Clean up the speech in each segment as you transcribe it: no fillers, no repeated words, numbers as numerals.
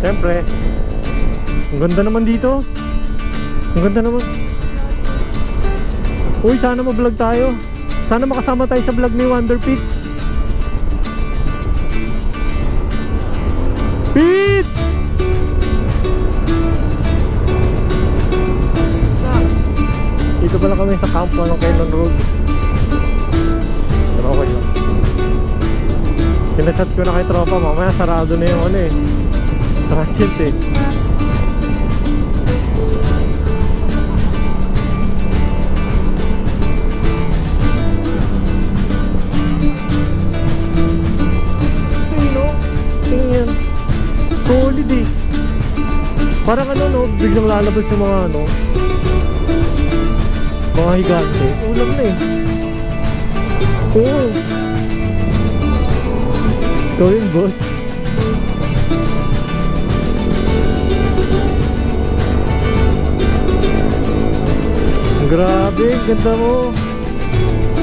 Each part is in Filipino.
Siyempre. Ang ganda naman dito. Ang ganda naman. Uy, sana ma-vlog tayo. Sana makasama tayo sa vlog ni Wonder Pete. Pete! Dito pala kami sa camp ng Cannon Road. Pero okay lang. Pinachat ko na kay tropa, mamaya sarado na yung ano eh, transit eh. Tingnan, solid eh. Parang ano no, biglang lalabas yung mga ano, mga higante. Ulam na eh. Oo. Ikaw yun, boss. Grabe, ganda mo.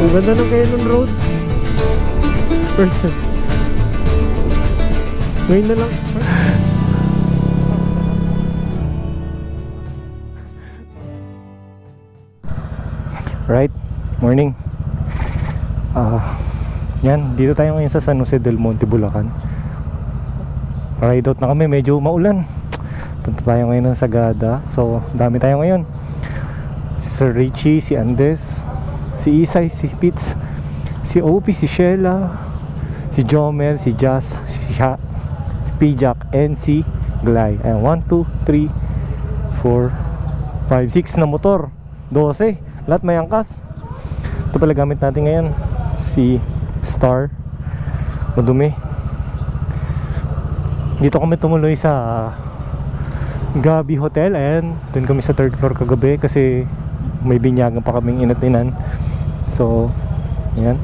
Ang ganda ng Cannon Road. Person. Ngayon na lang. Right, morning. Yan, dito tayo ngayon sa San Jose del Monte, Bulacan. Ride out na kami, medyo maulan. Punta tayo ngayon ng Sagada. So, dami tayo ngayon. Si Sir Richie, si Andes, si Isay, si Pitts, si Opie, si Sheila, si Jomel, si Jazz, si P-Jack, and si Glay. Ayan, 1, 2, 3, 4, 5, 6 na motor. 12. Lahat may angkas. Ito pala gamit natin ngayon, si Star. Madumi. Dito kami tumuloy sa Gabi Hotel. Ayan, dun kami sa 3rd floor kagabi kasi may binyagan pa kaming inatinan. So, ayan.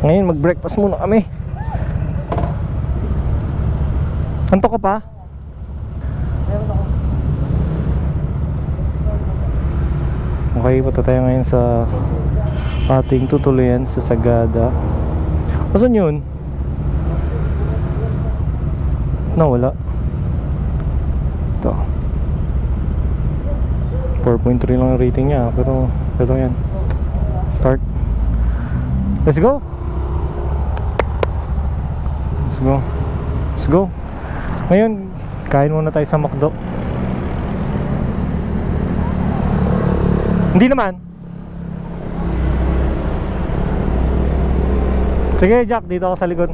Ngayon mag-breakfast muna kami. Antok ka pa? Okay, punta tayo ngayon sa ating tutuloyan sa Sagada. Asan yun? Nawala. Ito 4.3 lang ang rating niya. Pero ito yan. Start. Let's go. Let's go. Let's go. Ngayon, kain muna tayo sa McDo. Hindi naman. Sige Jack, dito ako sa likod.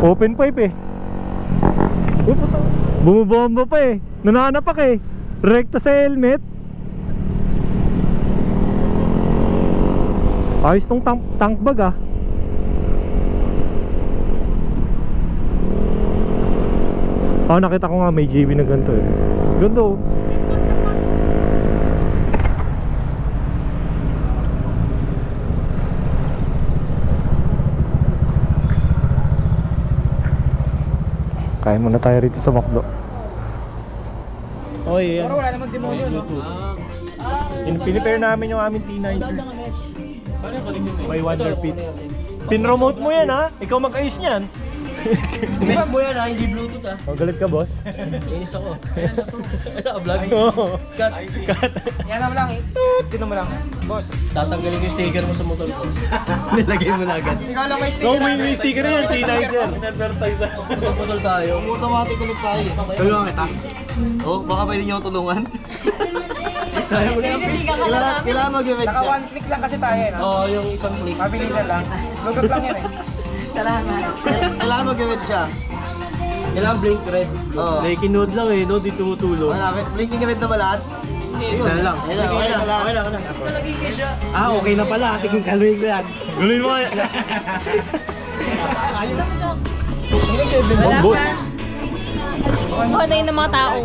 Open pipe eh. Bumubomba pa eh. Nananapak eh. Rekta sa helmet. Ayos tong tank bag ah. Nakita ko nga may JB na ganito eh. Ganda oh. Kain muna tayo rito sa McDo. Oh yeah. Pero wala naman demonyo, no? Pinipair namin yung aming T9. May Wonder Pete. Pin-remote mo yan ha? Ikaw mag-ayos niyan. Best mo yan ha, hindi Bluetooth ha. Oh, galit ka boss? Inis ako. Naka-vlog. Oo. Cut. Yan mo lang eh. Toot! Dito mo lang. Boss. Tatanggalin ko yung sticker mo sa motor ko. Nilagay mo na agad. Ikaw lang may sticker. May sticker na yan, T9 yan. In-advertise ako. Putol tayo. Automatic ulit tayo. Tulungan kita. Oh, baka pwede niyo tulungan. Kailangan mag-event siya. Naka one click lang kasi tayo eh. No? Oo, yung isang click. Mabilisan lang. Bluetooth lang yan eh. Kailangan mag-event siya. Kailangan blink red. Oo. Nakikinood lang eh, no? Di tumutulong. Blinking event na ba lahat? Isa lang. Okay na. Okay na pala. Sige, galuin ko yan. Galuin mo yan. Boss. Honay ng mga tao.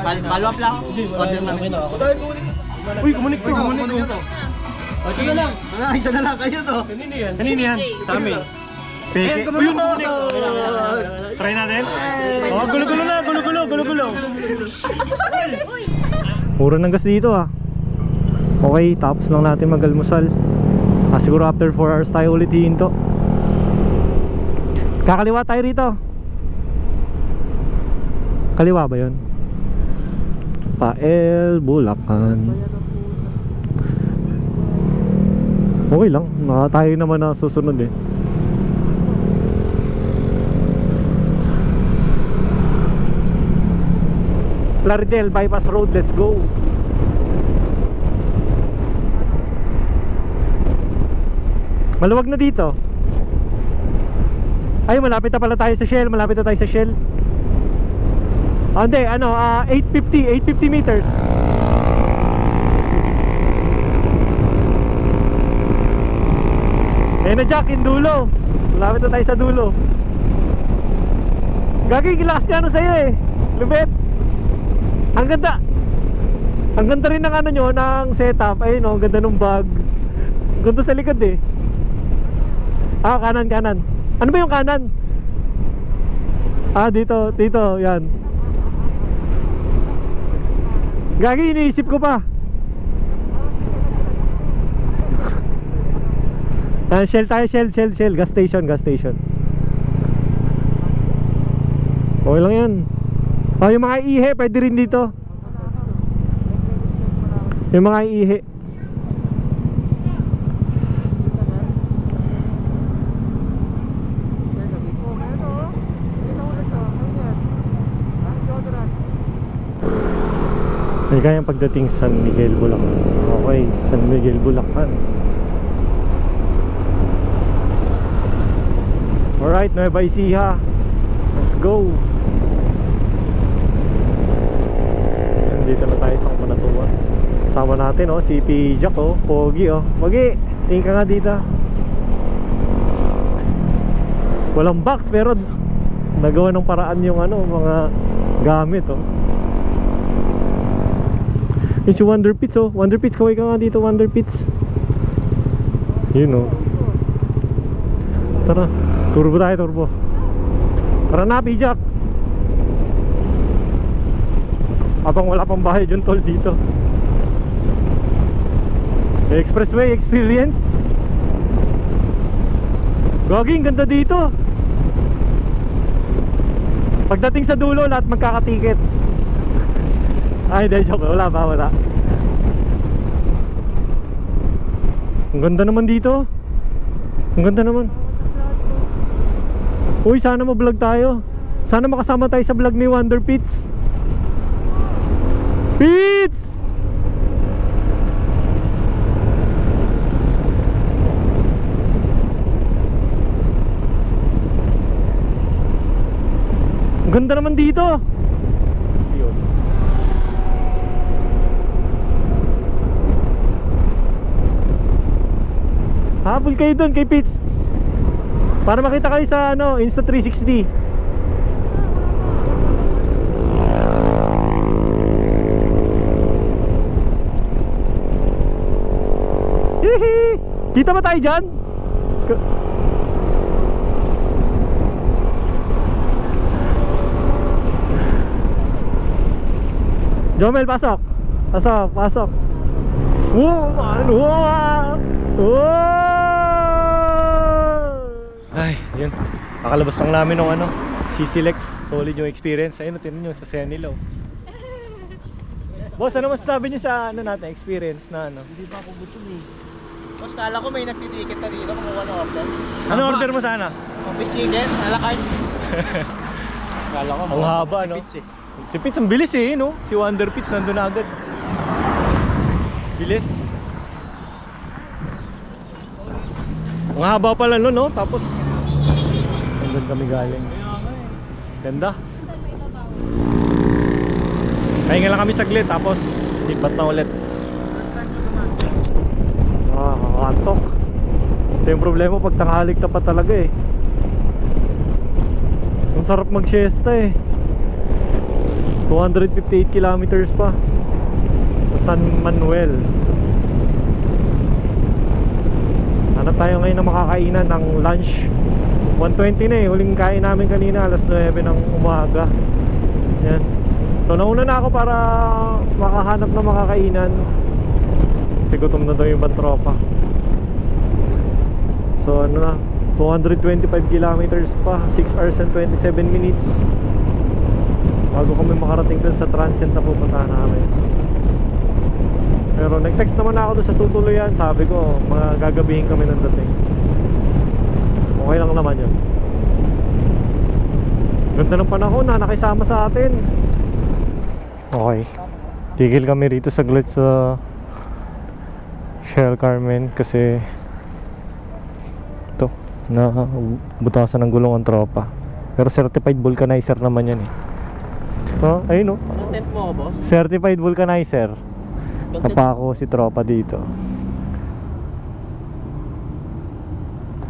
Follow up lang. Order namin. Uy, kumunik ko. O, sige lang. Isa na lang kayo to. Kanino yan? Sa amin. Peke. Uy, yung kumunik. Try natin? Oh, gulo-gulo. Mura ng gas dito ah. Okay, tapos lang natin mag-almusal. Siguro after 4 hours tayo ulit hihinto. Kakaliwa tayo rito. Kaliwa ba yun? Pael, Bulacan. Okay lang, tayo naman na susunod eh. Plaridel Bypass Road, let's go. Maluwag na dito. Ay, malapit na pala tayo sa Shell. Malapit na tayo sa Shell. Hindi, 850 meters. Ayun na Jack, yung dulo. Malapit na tayo sa dulo. Gagi, gilakas ka sa'yo eh. Lubet. Ang ganda. Ang ganda rin ng ano nyo, ng setup. Ayun o, ang ganda ng bag. Ang ganda sa likod eh. Kanan. Ano ba yung kanan? Dito, yan. Gagi, iniisip ko pa. Shell tayo, Shell. Gas station. Okay lang yan. Yung mga ihe, pwede rin dito. Yung mga ihe. May kayang pagdating San Miguel, Bulacan. Okay, San Miguel, Bulacan. Alright, Nueva Ecija. Let's go. Dito na tayo sa Kabanatuan. Sama natin si P. Jack Pogi Pogi, tingin ka nga dito. Walang box pero nagawa ng paraan yung mga gamit It's Wonder Pits Wonder Pits, kaway ka nga dito, Wonder Pits. Tara, turbo tayo. Tara na, P. Jack. Habang wala pang bahay yung toll dito. May expressway experience. Gaging, ganda dito. Pagdating sa dulo, lahat magkakatiket. Ay, hindi, joke. Wala. Ang ganda naman dito. Ang ganda naman. Uy, sana ma-vlog tayo. Sana makasama tayo sa vlog ni Wonder Pits. Pits! Ang ganda naman dito. Habol kayo doon kay Pits para makita kayo sa Insta360. Hihi! Kita ba tayo dyan? Jomel, pasok. Ay, yun. Nakalabas lang namin ng CC-Lex. Solid yung experience. Ayun, tinan nyo sa Senilo. Boss, ano masasabi nyo sa natin, experience na Hindi pa ako gutom eh. Boss, kala ko may nagtitiket na dito, kumuha ng order. Ano order mo sana? Office chicken, alakay. Kala ko Ang haba, si no? Pits eh. Si Pits, ang bilis no? Si Wonder Pits nandun na agad. Bilis. Ang haba pala no? Tapos nandun kami galing. Ganda. Pahinga lang kami saglit, tapos sipat na ulit. Kakakantok. Ito yung problema pag tanghalik tapat talaga eh. Ang sarap mag-siesta eh. 258 kilometers pa sa San Manuel. Hanap tayo ngayon ng makakainan ng lunch. 1:20 na eh, huling kain namin kanina alas 9 ng umaga. Yan. So nauna na ako para makahanap ng makakainan kasi gutom na daw yung ibang tropa. So 225 kilometers pa, 6 hours and 27 minutes. bago kami makarating dun sa transient na pupuntahan namin. Pero nag-text naman ako doon sa tutuluyan. Sabi ko, mga gagabihin kami ng dating. Okay lang naman yun. Ganda ng panahon na nakisama sa atin. Okay. Tigil kami rito saglit sa Shell Carmen kasi ito, na butasan ng gulong ang tropa. Pero certified vulcanizer naman yan eh. Oh, ayun oh. Anong tent mo ako, boss? Certified vulcanizer. Napako si tropa dito.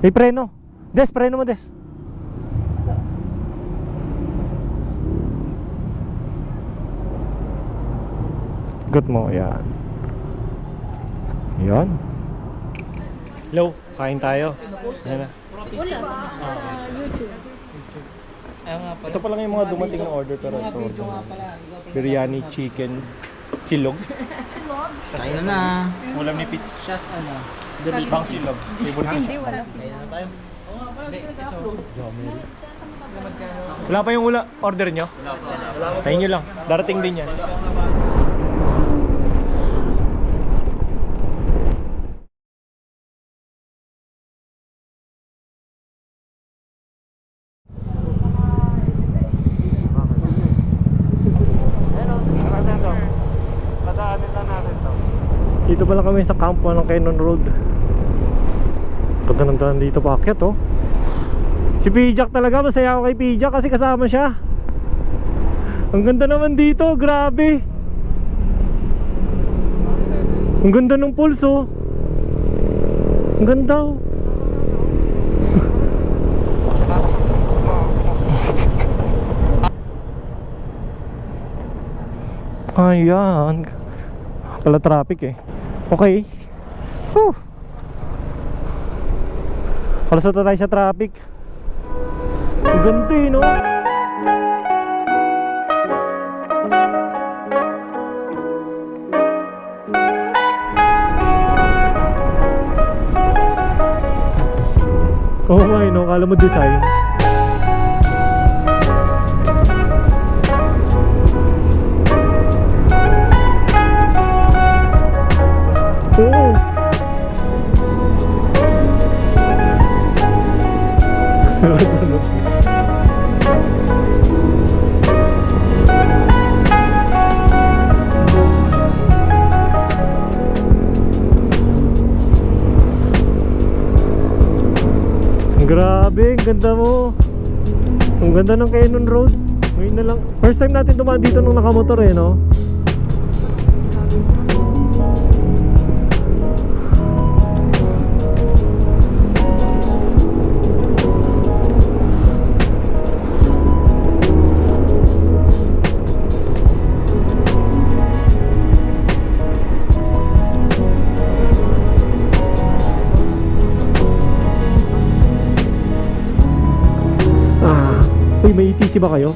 Eh, preno. Des, preno mo, Des. Ikot mo, yan. Yan. Hello, kain tayo. Ayan na. Wala. YouTube. Ayaw nga pala. Ito pa lang yung mga dumating na order pero ito. Biryani, chicken, silog. Ayun na. Ulam ni Pits. Just ano. Bang silog. Favorite ko siya. Ayun na tayo. Oo nga pala, nag-upload. Wala pa yung order nyo? Tayo nyo lang. Darating din yan. Dito pala kami sa kampo ng Cannon Road. Ganda ng daan dito paakyat oh. Si Pijak talaga, masaya ako kay Pijak kasi kasama siya. Ang ganda naman dito, grabe. Ang ganda ng pulso. Ang ganda oh. Ayan. Pala traffic eh. Okay. Whew. Kalusot na tayo sa traffic. Ang ganda eh, no? Oo nga eh, no? Kala mo design. Oo. Grabe, ang ganda mo. Ang ganda ng Cannon Road. Ngayon na lang. First time natin dumaan dito nung nakamotor eh, no? Uy, may ETC ba kayo?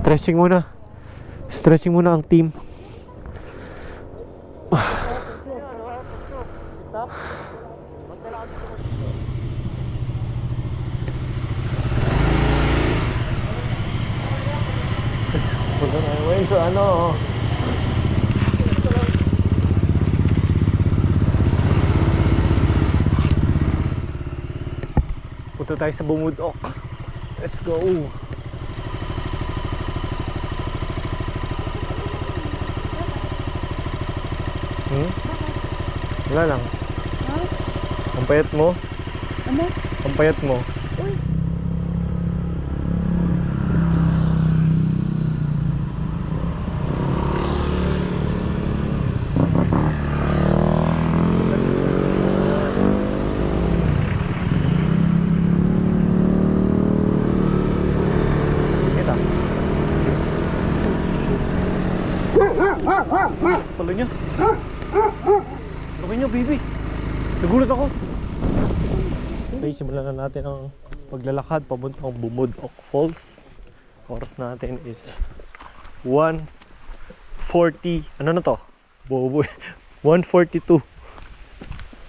Stretching muna. Stretching muna ang team. Punta tayo ngayon sa ano. Punta tayo sa Bumudok. Let's go. Wala lang. Ang payat mo. Ano? Ang payat mo. Uy. Palo niya. Okay niyo, baby. Nagulat ako. Okay, simulan na natin ang paglalakad papuntang Bumudok Falls. Oras natin is 1:40. Ano na to? Bobo. 1:42.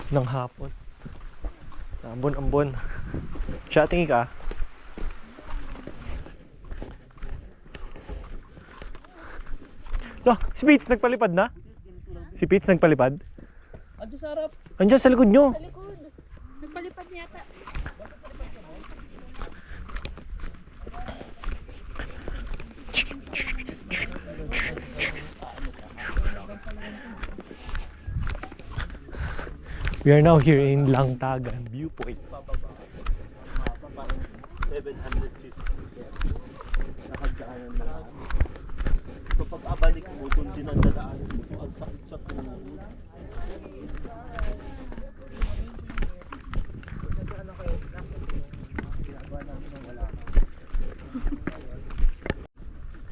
ng hapon. Ambon-ambon. Siya, tingin ka. Si Pitts nagpalipad na? Si Pitts nagpalipad? Andiyan sa harap. Andiyan sa likod nyo. Sa likod. Nagpalipad niya yata. We are now here in Langtagan Viewpoint. 750. Nakagdaanan na. Kapag abalik mo, kung dinadaanan mo, ang sakit sa tuhod.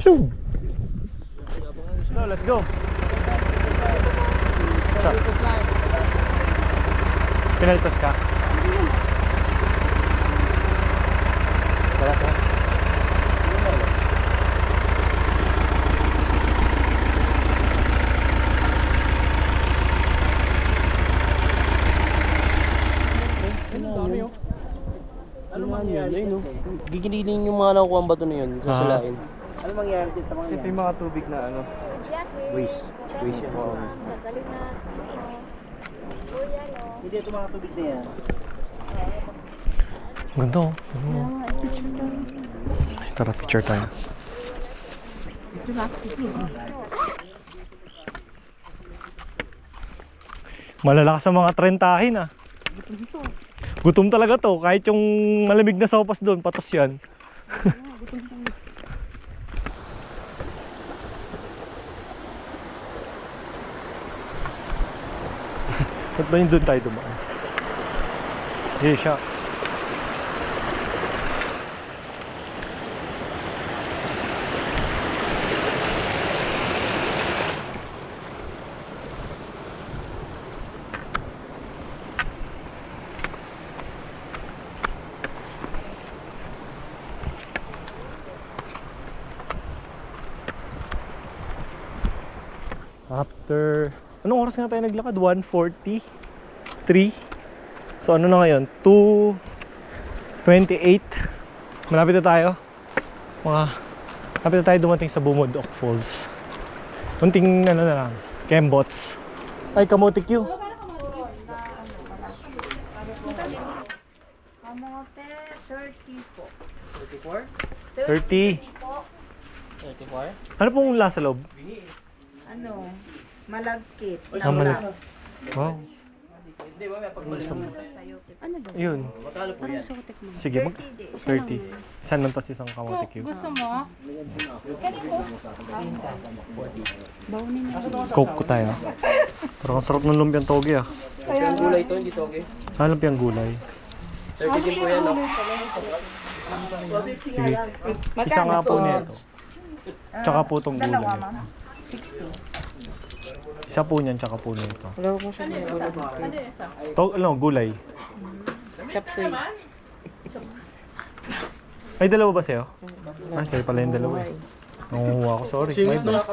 Pshoo! So, let's go. Pinaltos ka? Wala ka? Ano man yan? Ayun, no? Gigilinin yung mga nakukuha ang bato na yun. Sasalain. Ano mangyari dito sa mga yan? Yung mga tubig na ano? Waste. Waste yan. Nagaling na. Hindi ito mga tubig na yan. Ganda oh. Ay, tara, picture tayo. Malalakas sa mga trentahin ah. Gutom talaga to. Kahit yung malamig na sopas doon, patos yan. Ba't ba yung doon tayo dumaan? Hindi siya. After, anong oras nga tayo naglakad? 1:43. So ano na ngayon? 2:28. Malapit na tayo. Malapit na tayo dumating sa Bumudok Falls. Kunting ano na lang, Kembots. Ay, Kamote Q. Kamote, 30 po. 30. 34? Ano pong lasa loob? Ano? Malagkit. Malag. Wow. Hindi ba may pagbalisa mo? Ano daw? Yun. Magkano po yan? Gusto ko tikman. Sige, 30. Isa nun tas isang Kamote Q. Gusto mo? Baunin mo. Coke ko tayo. Parang ang sarap ng lumpiang toge ah. Yung gulay ito, hindi to okay? Ah, lumpiang gulay. 30 din po yan, no? Sige. Isa nga po nito. Tsaka po itong gulay. Isa po niyan, tsaka po nito. Wala ko siya ng gulay. Ano, gulay. Chapsuy. Ay, dalawa ba sa'yo? Ah, sa'yo pala yung dalawa eh. Nangunguha ako, sorry. My bad.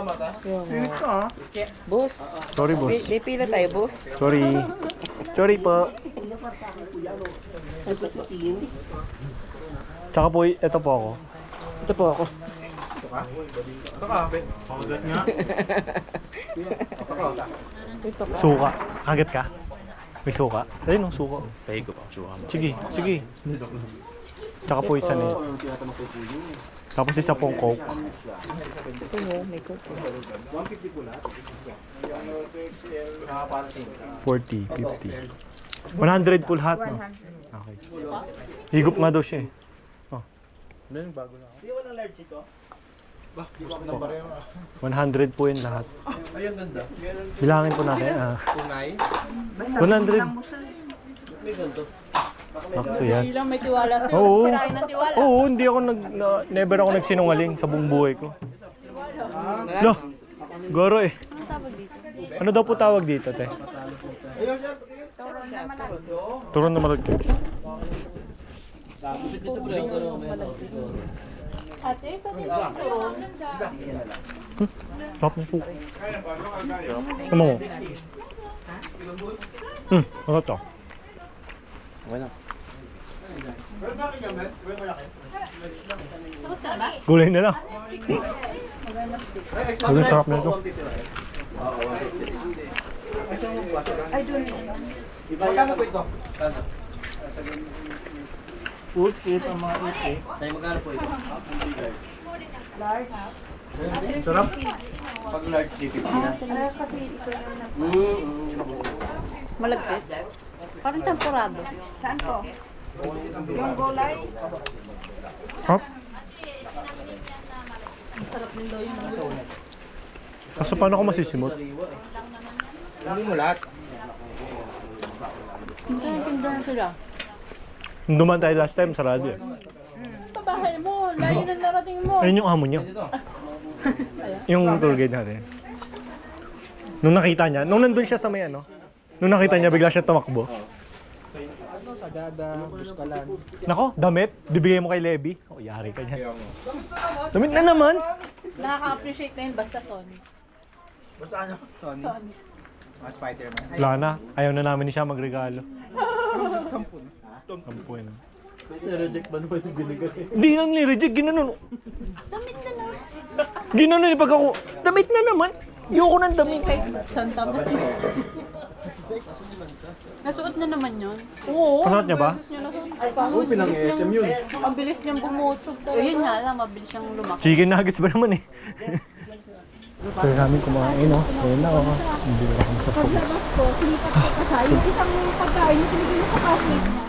Boss. Sorry, boss. May pila tayo, boss. Sorry. Sorry po. Tsaka po, ito po ako. Ito po ako. Suka. Kagat ka? May suka? Ayun, suka. Tayo pa, suka. Sige, sige. Tsaka po isa na yun. Tapos isa pong Coke. Ito mo, may coke. 40, 50. 100 po lahat, no? Okay. Higop nga daw siya eh. Oh. Hindi, bago na ako. Hindi walang large ito? 100 po yun lahat. Ayun, ganda. Bilangin po natin. Tunay? 100. May ganito. Sakto yan. Hindi lang may tiwala sa'yo. Oo. Sirain ng tiwala. Oo, hindi ako never ako nagsinungaling sa buong buhay ko. Lo, goro eh. Anong tawag dito? Ano daw po tawag dito, te? Turon na malagkit. Dito po yung gano'n. Ate, sa dito. Ang ganda. Sarap ng suka. Ano mo? Ano to? Okay na. Tapos ka na ba? Gulay na lang. Ang sarap na ito. Magkano po ito? Putit ang mga iti. Tayo magkano po ito? Sarap. Pag large, 50 na. Malagkit. Parang temporado. Saan po? Yung gulay. Hop. Kaso paano ko masisimot? Hindi mo lahat. Tindahan sila. Nung dumaan tayo last time, sarado eh. Sa bahay mo, layo na narating mo. Ayun yung amo niya. Yung tour guide natin. Nung nakita niya, nung nandun siya sa may ano, nung nakita niya, bigla siya tumakbo. Ano, sagada, buskalan. Nako, damit, bibigay mo kay Levi. Oh, yari ka niyan. Damit na naman. Nakaka-appreciate na yun basta Sony. Basta ano? Sony. Sony. Mga Spider-Man. Wala na, ayaw na namin siya magregalo. Kampun. Kampo yun. Nireject ba naman yung binigay? Hindi nang nireject, ginanon. Damit na lang. Ginanon eh, pag ako, damit na naman. Ayoko ng damit. Kay Santa tapos nasuot na naman yun. Oo. Pasot niya ba? Beses niya nasuot. Pinang-SM yun. Ang bilis niyang bumutog. Yun nga lang, mabilis siyang lumaki. Chicken nuggets ba naman eh? Ito namin kumain, no? Ayun na, oh. Hindi na kami sa focus. Paglabas ko, sinipat ko kasi yung isang pagkain yung pinigil ko sa classmate niya.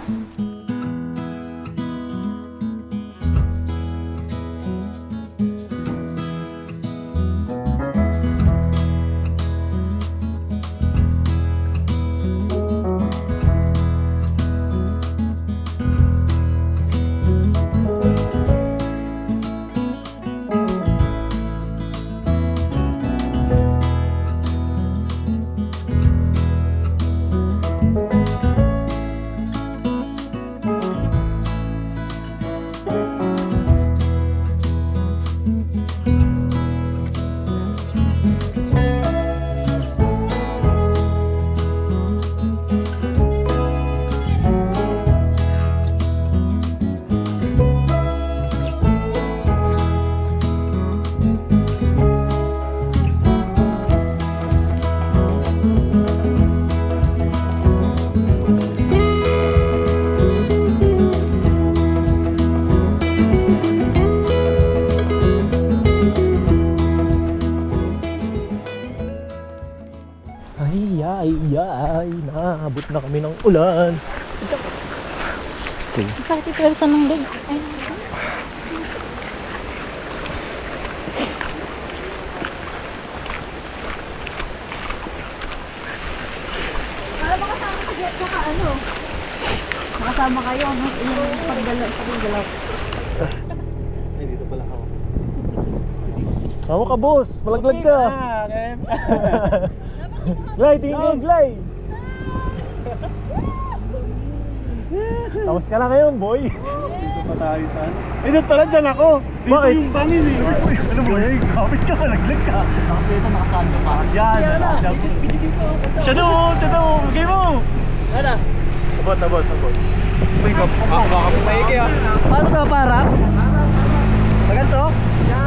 Ay, naabot na kami ng ulan. Okay. Sakit yung person ng leg. Ay, para makasama ka dyan, saka ano, makasama kayo, no? Yung pagdalaw. Ay, dito pala ako. Tama ka, boss. Malaglag ka. Glay, tingin, Glay. Tapos ka na ngayon, boy. Dito pa tayo saan? Eh, doon pala dyan ako. Bakit? Yung bangin eh. Ano mo eh? Kapit ka, malaglag ka. Kasi ito nakasando para Yan. Siya doon, siya doon. Bigay mo. Ano? Abot. Uy, baka pumayagi ah. Paano ka para? Maganto? Na!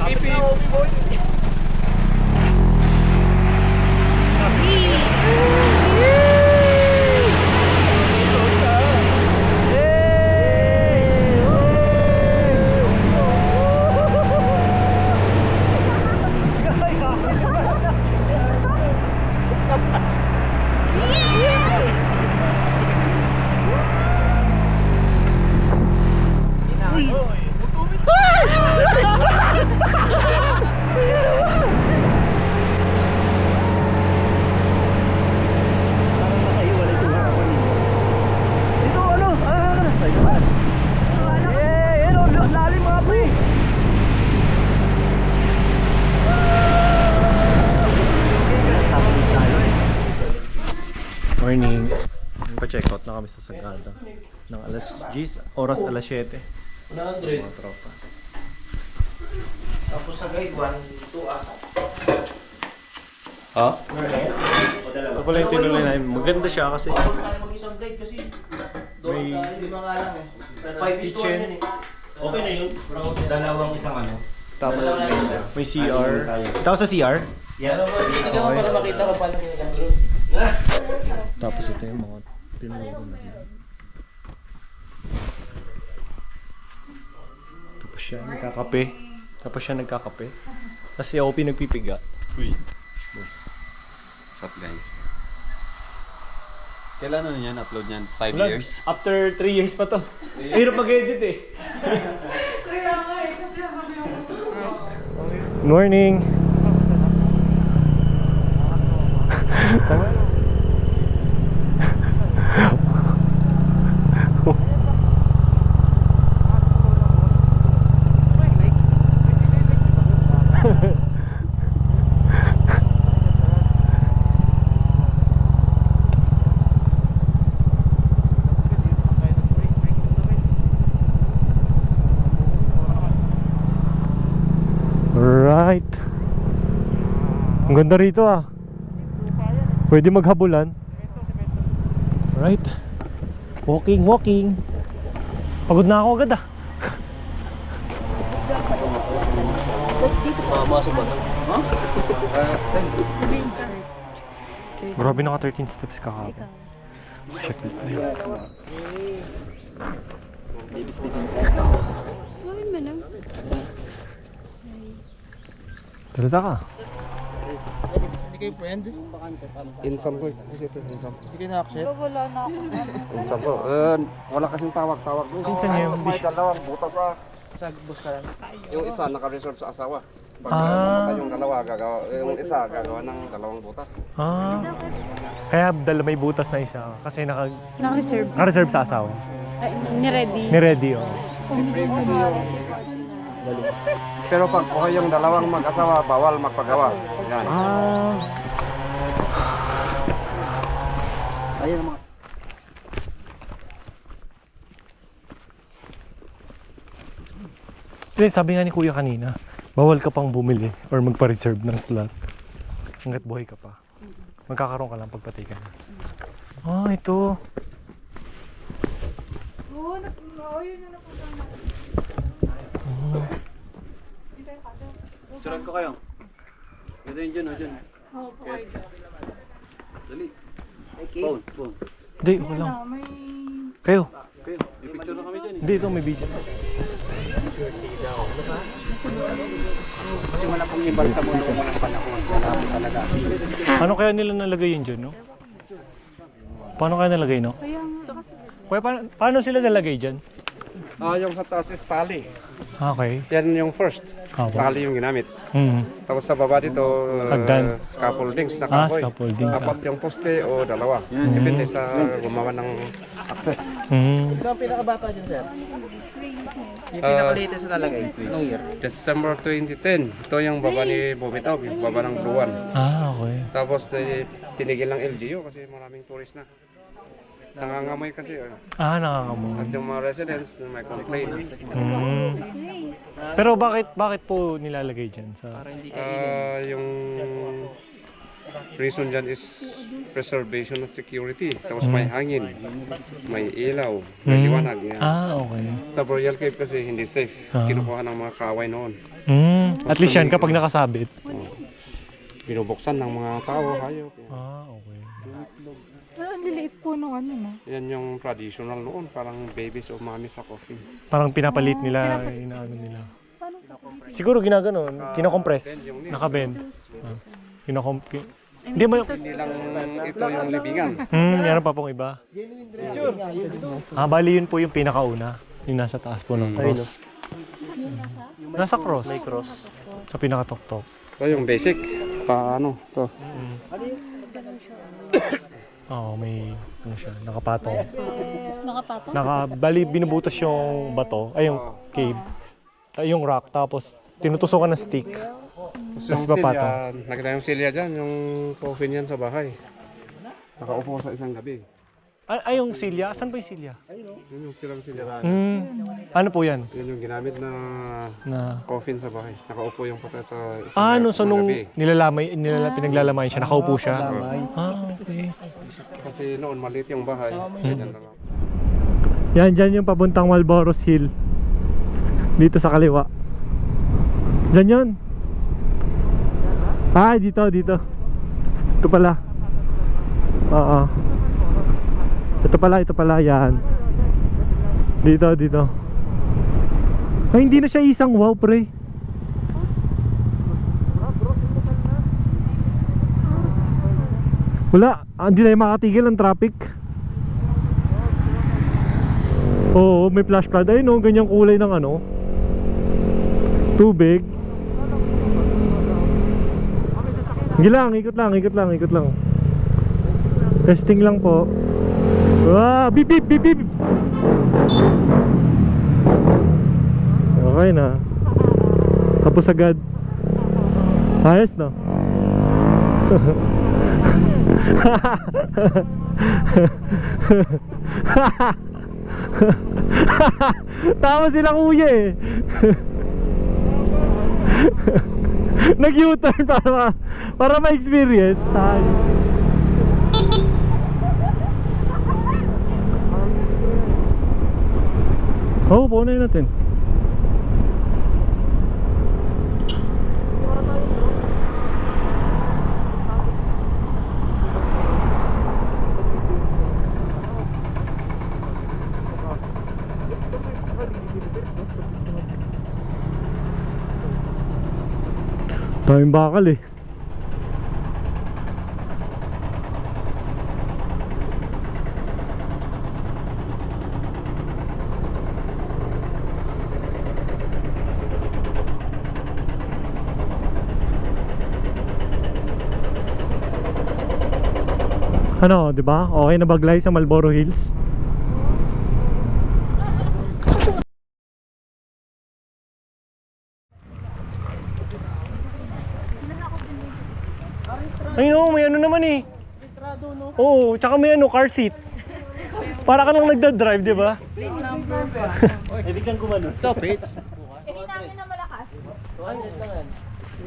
Pipi! Morning. Pa-check out na kami sa Sagada. Ng alas 10, oras alas 7. 100. Mga tropa. Tapos sa guide, 1, 2 ata. Ha? Ito pala yung tinuloy namin. Maganda siya kasi Tayo mag-isang guide kasi may 5 nga lang eh. 5 is to 1 kitchen. yun eh. Okay na yun. Dalawang isang ano. Tapos may CR. Tapos sa CR. Yan. Hindi ka para makita ko paano yung gano'n. Tapos ito yung mga tinuloy namin. Tapos siya nagkakape. Tapos siya nagkakape. Tapos si OP nagpipiga. Uy. Boss. What's up guys? Kailan ano yan? Upload niyan? 5 Wala, years? After 3 years pa to. Hirap mag-edit eh. Kaya nga eh, kasi sabi ko. Morning. Right. Ang ganda rito ah. Pwede maghabulan. Right. Walking, walking. Pagod na ako agad ah. Dito po. Masok ba? Grabe naka 13 steps ka ha. Check it. Gawin mo lang. Talata ka. Hindi kayo friend? Insam ko kasi ito insam. Hindi kayo na-accept? Wala na ako. Insam ko. Wala kasing tawag-tawag doon. Pinsan niya yung May dalawang butas sa Sa bus ka lang. yung isa naka-reserve sa asawa. Pag Ah. namatay yung dalawa, yung isa gagawa ng dalawang butas. Ah. Kaya may butas na isa kasi Naka-reserve. naka-reserve sa asawa. Ay, ni-ready. Ni-ready oh. Pero pag okay yung dalawang mag-asawa, bawal magpagawa. Yan. Ah. Ayun mga. Sabi nga ni Kuya kanina, bawal ka pang bumili or magpa-reserve ng slot hanggat buhay ka pa. Magkakaroon ka lang pagpatay ka na. Ah, ito. Oo, yun yung napunta na. Turan ko kayo. Ito yun dyan, dyan. Oo, po kayo dyan. Dali. Okay. Phone. Hindi, wala lang. May... Kayo. Kayo, may picture na kami dyan eh. Hindi, ito may video. Kasi wala pong ibal sa mundo kung walang panahon. Wala po talaga. Ano kaya nila nalagay yun dyan, no? Paano kaya nalagay, no? Kuya, paano sila nalagay dyan? Yung sa taas is tali. Okay. Yan yung first. Okay. Tali yung ginamit. Tapos sa baba dito, Hagdan. scaffoldings na Ah, kahoy. scaffolding. Apat yung poste o dalawa. Depende sa gumawa ng access. Ito ang pinakabata dyan, sir. Yung pinaka-latest na nalagay. Anong year? December 2010. Ito yung baba ni Bobitaw, yung baba ng Blue One. Ah, okay. Tapos tinigil ng LGU kasi maraming tourist na. Nangangamoy kasi. Ah, nakakamoy. At yung mga residents na may complain. Pero bakit po nilalagay dyan? Sa... Yung reason dyan is preservation at security. Tapos may hangin, may ilaw, may liwanag. Yan. Ah, okay. Sa Boreal Cave kasi hindi safe. Kinukuha ng mga kaway noon. At least yan kapag nakasabit. Binubuksan ng mga tao, hayop. Yan. Ah, okay. Pero ang liliit po nung ano, no? Yan yung traditional noon, parang babies o mami sa coffin. Parang pinapalit nila, inaano nila. Siguro ginaganon, kinokompress, nakabend. Hindi mo Hindi lang ito yung libingan. meron pa pong iba. Bali yun po yung pinakauna. Yung nasa taas po ng cross. Nasa cross. May cross. Sa pinakatuktok. Ito yung basic. Paano? Ito. Oo, may ano siya, nakapatong. Nakapatong? Bali binubutas yung bato, ay yung cave. Yung rock, tapos tinutusukan ng stick. Tapos Mas yung papatong. silya, nakita yung silya dyan, yung coffin yan sa bahay. Nakaupo sa isang gabi. Ay, yung silya? Saan po yung silya? Yun yung silang sila. Ano po yan? Yun yung ginamit na coffin sa bahay. Nakaupo yung patay sa isang Ano, so isang nung gabi. pinaglalamayan siya, nakaupo siya? Okay. Kasi noon maliit yung bahay. Ganyan lang. Yan, dyan yung papuntang Malboros Hill. Dito sa kaliwa. Dyan yun. Dito. Ito pala. Oo. Ito pala, yan. Dito. Ay, hindi na siya isang wow, pre. Wala, hindi na makatigil ang traffic. Oo, may flash flood. Ayun o, ganyang kulay ng ano, tubig. Sige lang, ikot lang. Testing lang po. Beep. Okay na. Tapos agad. Ayos no? Tama sila kuya eh. Nag-U-turn para ma-experience. Oo, punin natin. Daming bakal eh. Ano, 'di ba? Okay na baglay sa Marlboro Hills. Ay no, may ano naman eh. Oo, tsaka may ano, car seat. Para ka lang nagda-drive, 'di ba? Ibig kang gumano. Hindi namin na malakas.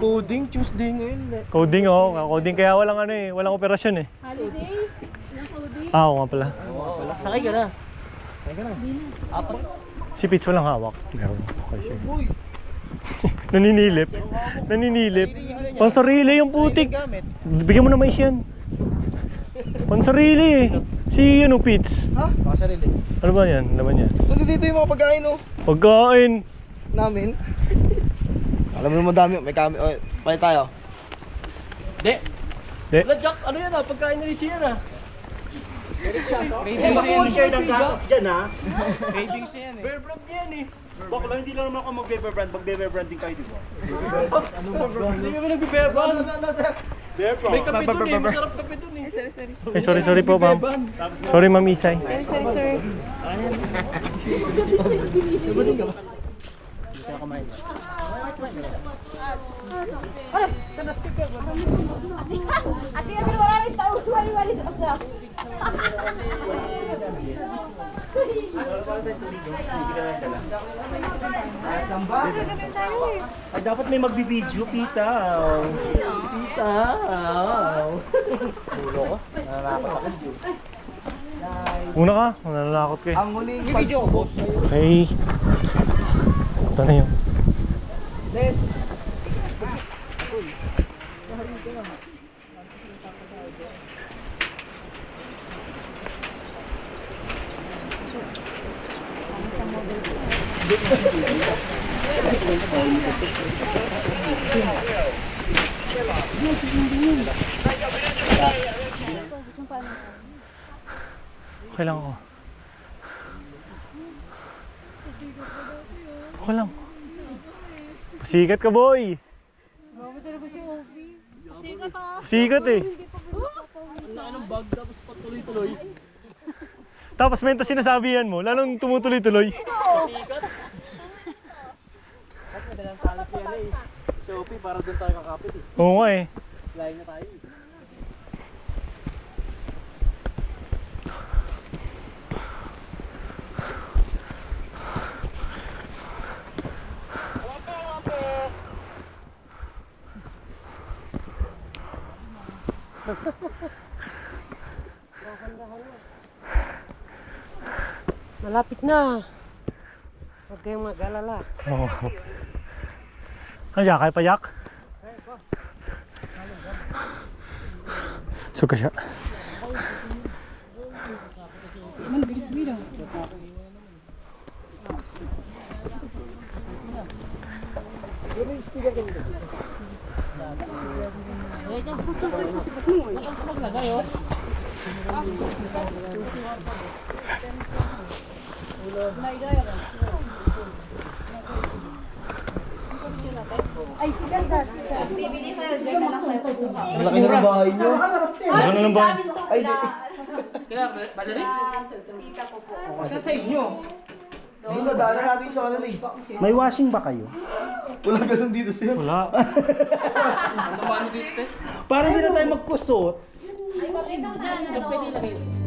Coding Tuesday ngayon. Coding coding kaya walang ano eh, walang operasyon eh. Holiday? Ilang coding? Oo nga pala. Sakay ka na. Si Pitch walang hawak. Meron. Okay, sige. Naninilip. Pansarili yung putik. Bigyan mo na mais yan. Pansarili eh. Si ano, Pitch? Ha? Pasarili. Ano ba yan? Naman yan. Dito yung mga pagkain oh. Pagkain. Namin. Alam mo naman dami. May kami. Oh, palit tayo. De. Wala Jack. Ano yan ah? Pagkain ni Richie yan ah. Baka share ng gatas dyan ha. Cravings yan eh. Bear brand yan eh. Bakla, hindi lang naman ako mag-bear brand. Mag-bear brand din kayo, di ba? Hindi kami nag-bear brand. Bear brand. May kape dun eh. Masarap kape dun eh. Ay, sorry po, ma'am. Sorry, Ma'am Isay. Sorry, sir. Ate, kami wala rin tao. Wali-wali sa kasla. Ay, dapat may magbibideo, Pitaw. Una ka, nananakot ka eh. Ang huling video ko boss. Okay. Ito na yun. Des. Okay lang ako. Okay lang. Sikat ka, boy. Grabe talaga si Ovi. Sikat ah. Sikat eh. Anong bag tapos patuloy-tuloy. Tapos menta sinasabihan mo, lalong tumutuloy-tuloy. Madalang salat yan eh. Shopee para doon tayo kakapit eh. Oo nga eh. Lain na tayo eh. Malapit na. Huwag kayong mag-alala. Oo. Ano kaya payak? Suka siya. Ay, si Ganza. Bibili sa'yo, dyan na lang sa'yo. Laki na ng bahay nyo. Ano lang ba? Ay, di. Kailangan, battery? Tita ko po. Sa inyo. Hindi ba, daanan natin sa kanan eh. May washing ba kayo? Wala ganun dito sir. Wala. Para hindi na tayo magkusot. Ay, kapit mo dyan.